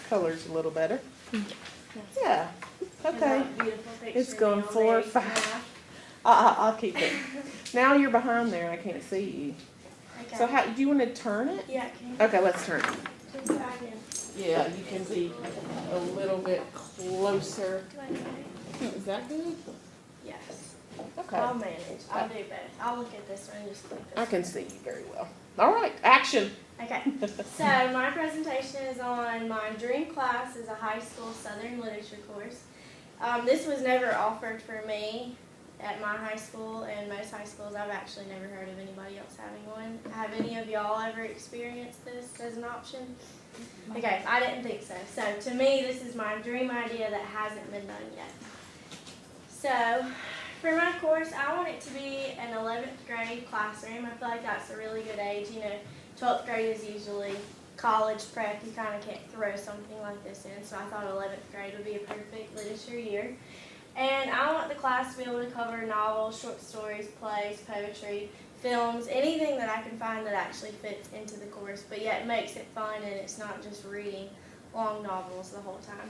color's a little better. Yeah. Isn't Okay. that a beautiful picture It's going now, 4 or Meg? 5. I'll keep it. Now you're behind there and I can't see you. Okay. So how do you want to turn it? Yeah, can you Okay, let's turn it. just go back in? Yeah, you can be a little bit closer. Do I know? Is that good? Yes. Okay. I'll manage. I'll do both. I'll look at this one and just click this I can see you very well. All right, action. Okay, so my presentation is on my dream class is a high school Southern literature course. This was never offered for me at my high school, and most high schools I've actually never heard of anybody else having one. Have any of y'all ever experienced this as an option? Okay, I didn't think so. So to me, this is my dream idea that hasn't been done yet. So for my course, I want it to be an 11th grade classroom. I feel like that's a really good age. You know, 12th grade is usually college prep. You kind of can't throw something like this in. So I thought 11th grade would be a perfect literature year. And I want the class to be able to cover novels, short stories, plays, poetry, films, anything that I can find that actually fits into the course, but yet makes it fun and it's not just reading long novels the whole time.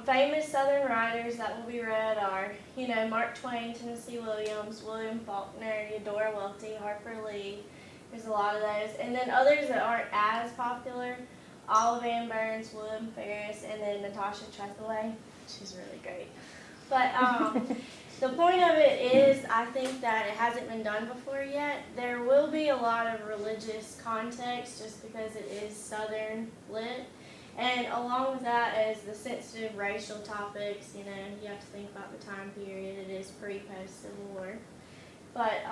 Famous Southern writers that will be read are, you know, Mark Twain, Tennessee Williams, William Faulkner, Eudora Welty, Harper Lee. There's a lot of those. And then others that aren't as popular, Olive Ann Burns, William Ferris, and then Natasha Trethewey. She's really great. But the point of it is, I think that it hasn't been done before yet. There will be a lot of religious context just because it is Southern lit. And along with that is the sensitive racial topics. You know, you have to think about the time period. It is pre-post Civil War. But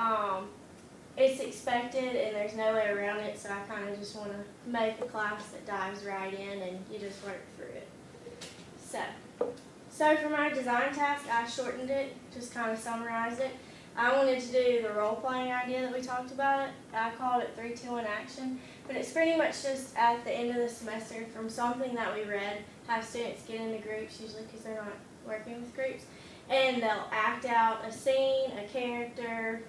it's expected and there's no way around it, so I kind of just want to make a class that dives right in and you just work through it. So for my design task, I shortened it, just kind of summarized it. I wanted to do the role-playing idea that we talked about. I called it 3, 2, 1 action, but it's pretty much just at the end of the semester from something that we read, have students get into groups, usually because they're not working with groups, and they'll act out a scene, a character,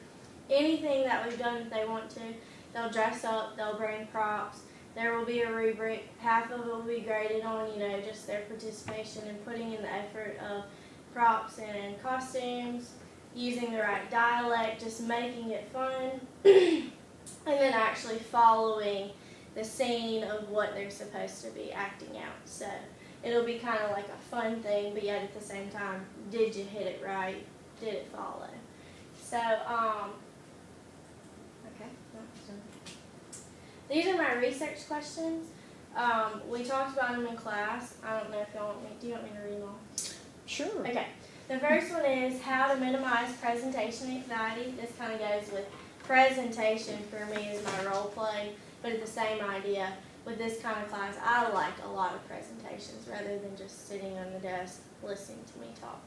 anything that we've done if they want to. They'll dress up, they'll bring props. There will be a rubric. Half of it will be graded on, you know, just their participation and putting in the effort of props and costumes, using the right dialect, just making it fun, and then actually following the scene of what they're supposed to be acting out. So it'll be kind of like a fun thing, but yet at the same time, did you hit it right? Did it follow? So, okay. These are my research questions. We talked about them in class. I don't know if y'all want me, do you want me to read them all? Sure. Okay. The first one is how to minimize presentation anxiety. This kind of goes with presentation for me is my role play, but it's the same idea. With this kind of class, I like a lot of presentations rather than just sitting on the desk listening to me talk.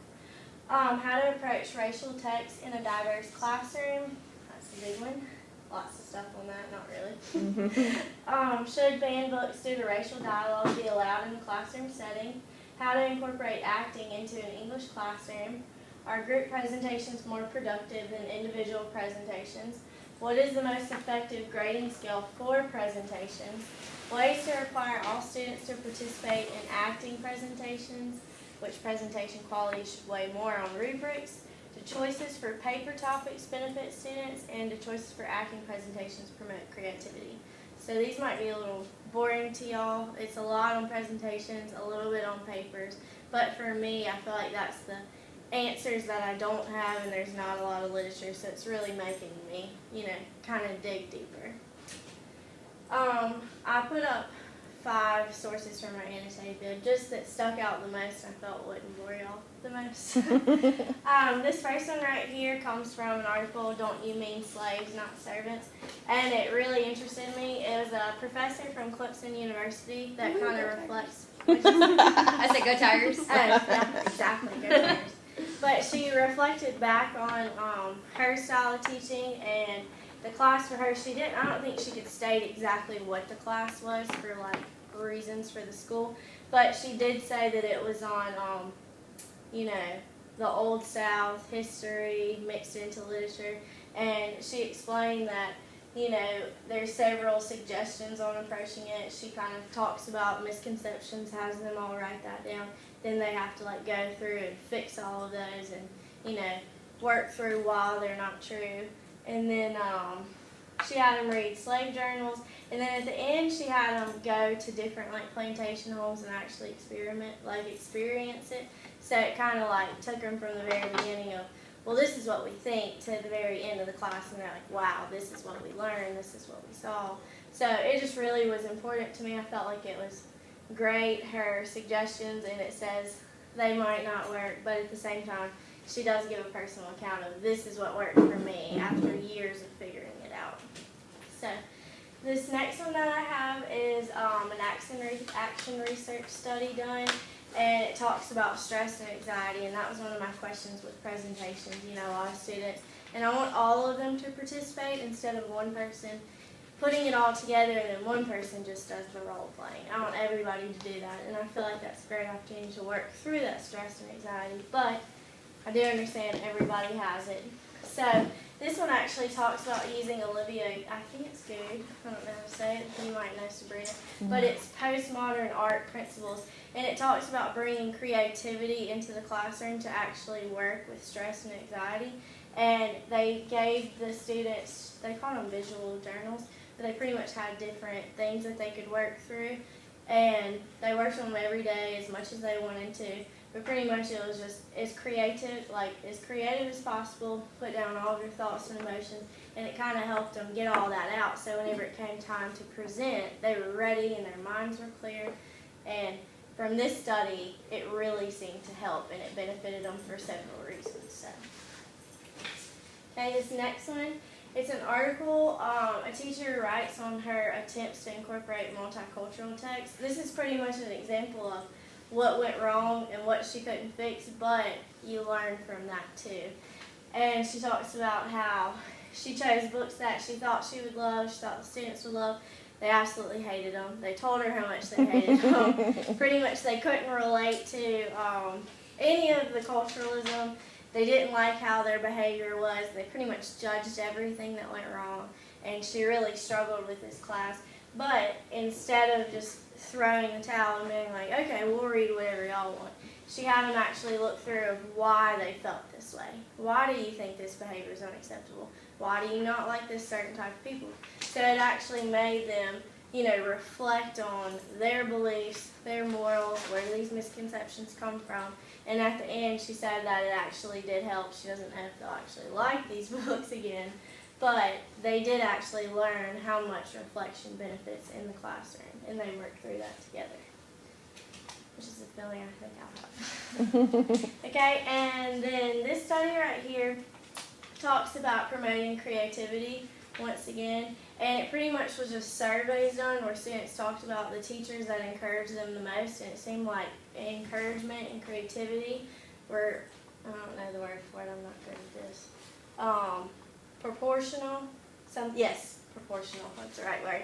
How to approach racial text in a diverse classroom. That's a big one. Lots of stuff on that, not really. Should banned books due to racial dialogue be allowed in the classroom setting? How to incorporate acting into an English classroom? Are group presentations more productive than individual presentations? What is the most effective grading scale for presentations? Ways to require all students to participate in acting presentations? Which presentation quality should weigh more on rubrics? The choices for paper topics benefit students, and the choices for acting presentations promote creativity. So these might be a little boring to y'all. It's a lot on presentations, a little bit on papers, but for me, I feel like that's the answers that I don't have, and there's not a lot of literature, so it's really making me, you know, kind of dig deeper. I put up 5 sources from my annotated bib, just that stuck out the most I felt wouldn't bore y'all the most. This first one right here comes from an article, Don't You Mean Slaves, Not Servants, and it really interested me. It was a professor from Clemson University that kind of reflects. I said, go Tigers. Yeah, exactly, go Tigers. But she reflected back on her style of teaching and the class for her. I don't think she could state exactly what the class was for like reasons for the school, but she did say that it was on, you know, the Old South history mixed into literature, and she explained that, there's several suggestions on approaching it. She kind of talks about misconceptions, has them all write that down. Then they have to go through and fix all of those and, work through why they're not true. And then she had them read slave journals. And then at the end, she had them go to different plantation homes and actually experience it. So it kind of took them from the very beginning of, well, this is what we think, to the very end of the class, and they're like, wow, this is what we learned, this is what we saw. So it just really was important to me. I felt like it was great, her suggestions, and it says they might not work, but at the same time, she does give a personal account of this is what worked for me after years of figuring it out. So this next one that I have is an action research study done. And it talks about stress and anxiety, and that was one of my questions with presentations. A lot of students, and I want all of them to participate instead of one person putting it all together and then one person just does the role playing. I want everybody to do that, and I feel like that's a great opportunity to work through that stress and anxiety, but I do understand everybody has it. So this one actually talks about using Olivia, I think it's good, I don't know how to say it, you might know Sabrina, but it's postmodern art principles, and it talks about bringing creativity into the classroom to actually work with stress and anxiety. And they gave the students, they call them visual journals, but they pretty much had different things that they could work through, and they worked on them every day as much as they wanted to. But pretty much it was just as creative as possible, put down all of your thoughts and emotions, and it kind of helped them get all that out. So whenever it came time to present, they were ready and their minds were clear. And from this study, it really seemed to help, and it benefited them for several reasons. So, okay, this next one, it's an article a teacher writes on her attempts to incorporate multicultural text. This is pretty much an example of what went wrong and what she couldn't fix, but you learn from that too. And she talks about how she chose books that she thought she would love, she thought the students would love. They absolutely hated them. They told her how much they hated them. Pretty much they couldn't relate to any of the culturalism. They didn't like how their behavior was. They pretty much judged everything that went wrong, and she really struggled with this class. But instead of just throwing the towel and being like, okay, we'll read whatever y'all want, she had them actually look through of why they felt this way. Why do you think this behavior is unacceptable? Why do you not like this certain type of people? So it actually made them, reflect on their beliefs, their morals, where these misconceptions come from. And at the end, she said that it actually did help. She doesn't have to actually like these books again, but they did actually learn how much reflection benefits in the classroom, and they worked through that together, which is a feeling I think I'll have. Okay, and then this study right here talks about promoting creativity once again, and it pretty much was just surveys done where students talked about the teachers that encouraged them the most, and it seemed like encouragement and creativity were, I don't know the word for it, I'm not good at this, proportional, proportional, that's the right word,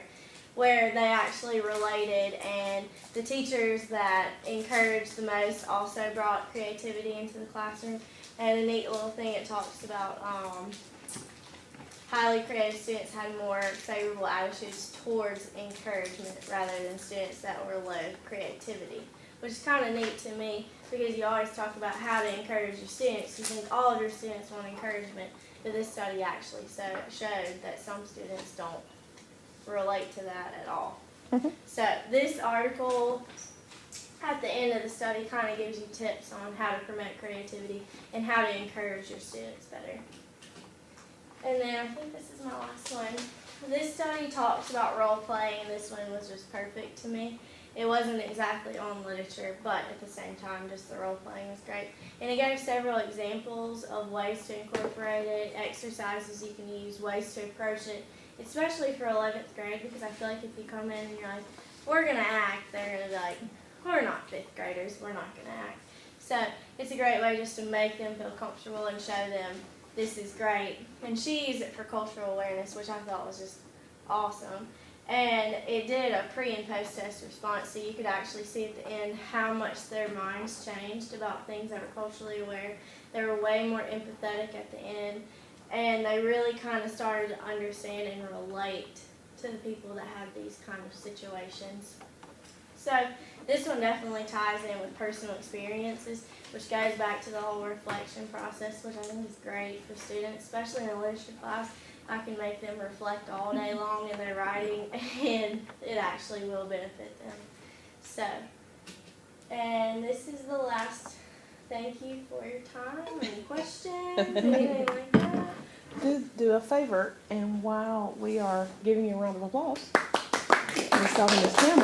where they actually related, and the teachers that encouraged the most also brought creativity into the classroom. And a neat little thing, it talks about highly creative students had more favorable attitudes towards encouragement rather than students that were low creativity, which is kind of neat to me because you always talk about how to encourage your students. You think all of your students want encouragement, but this study actually showed that some students don't relate to that at all. So this article at the end of the study kind of gives you tips on how to promote creativity and how to encourage your students better. And then I think this is my last one. This study talks about role playing, and this one was just perfect to me. It wasn't exactly on literature, but at the same time, just the role playing was great. And it gave several examples of ways to incorporate it, exercises you can use, ways to approach it, especially for 11th grade, because I feel like if you come in and you're like, we're going to act, they're going to be like, we're not 5th graders, we're not going to act. So it's a great way just to make them feel comfortable and show them this is great. And she used it for cultural awareness, which I thought was just awesome. And it did a pre and post test response, so you could actually see at the end how much their minds changed about things that were culturally aware. They were way more empathetic at the end, and they really kind of started to understand and relate to the people that have these kind of situations. So this one definitely ties in with personal experiences, which goes back to the whole reflection process, which I think is great for students, especially in a literature class. I can make them reflect all day long in their writing, and it actually will benefit them. So, and this is the last. Thank you for your time. Any questions? Anything like that? Do a favor, and while we are giving you a round of applause, we're stopping this camera.